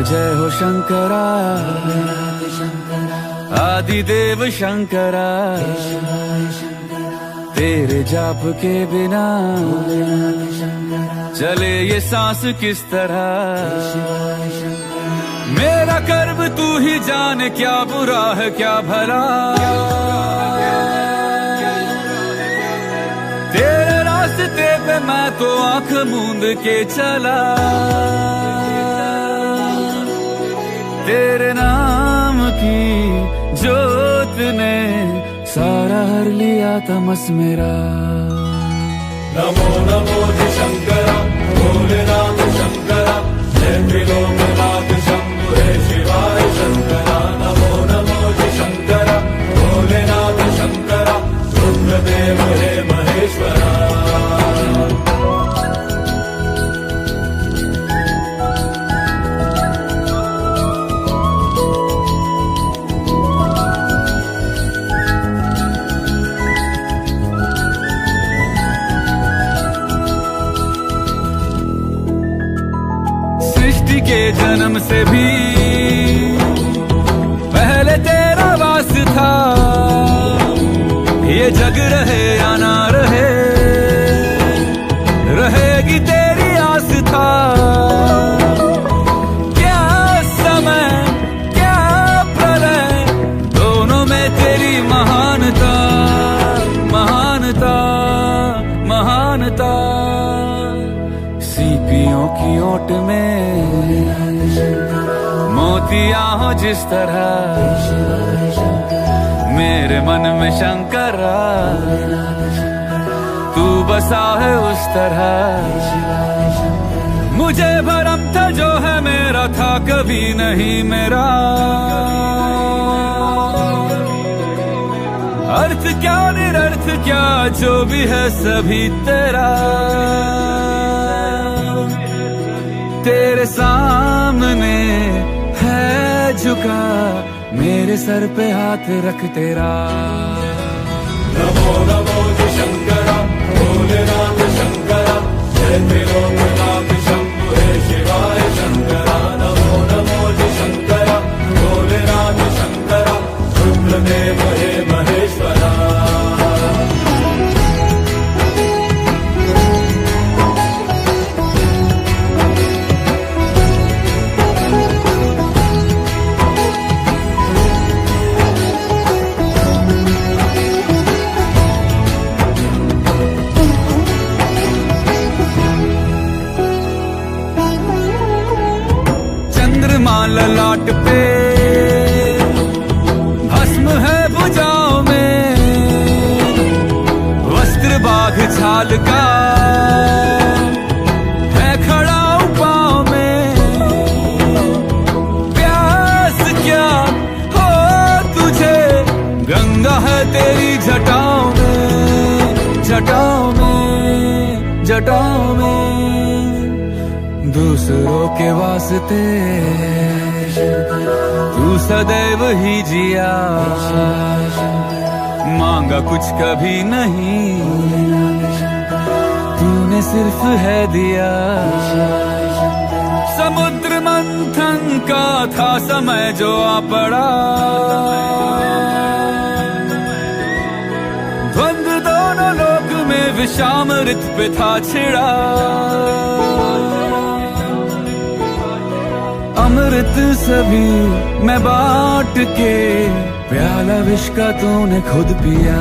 जय हो शंकरा, आदिदेव शंकरा, तेरे जाप के बिना चले ये सांस किस तरह। मेरा कर्म तू ही जाने, क्या बुरा है क्या भला। तेरे रास्ते पे मैं तो आंख मूंद के चला, तेरे नाम की जोत ने सारा हर लिया तमस मेरा। नमो नमो जी शंकरा, भोलेनाथ शंकरा, जय त्रिलोकनाथ शंभु हे शिवाय शंकरा। नमो नमो जी शंकरा, भोलेनाथ शंकरा, रुद्रदेव हे महेश्वरा। सृष्टि के जन्म से भी पहले तेरा वास था। ये जग रहे या ना रहे, रहेगी तेरी आस्था। क्या समय क्या प्रलय, दोनों में तेरी महानता, महानता, महानता। सीपियों की ओट में मोतियां हो जिस तरह, मेरे मन में शंकरा तू बसा है उस तरह। मुझे भरम था जो है मेरा था कभी नहीं मेरा। अर्थ क्या निरर्थ क्या जो भी है सभी तेरा। तेरे सामने है झुका, मेरे सर पे हाथ रख तेरा। नमो नमो जी शंकरा, भोलेनाथ शंकरा, जय त्रिलोकनाथ शंभु हे शिवाय शंकरा। नमो नमो जी शंकरा, भोलेनाथ शंकरा, रुद्रदेव हे महेश्वरा। ललाट पे भस्म है भुजाओं में, वस्त्र बाघ छाल का है खड़ा पाँव में। प्यास क्या हो तुझे, गंगा है तेरी जटाओं में, जटाओं में, जटाओं में। दूसरों के वास्ते तू सदैव ही जिया, मांगा कुछ कभी नहीं, तूने सिर्फ है दिया। समुद्र मंथन का था समय जो आ पड़ा, द्वंद्व दोनों लोक में विषामृत पे था छिड़ा। अमृत सभी मैं बांट के, प्याला विष का तूने खुद पिया।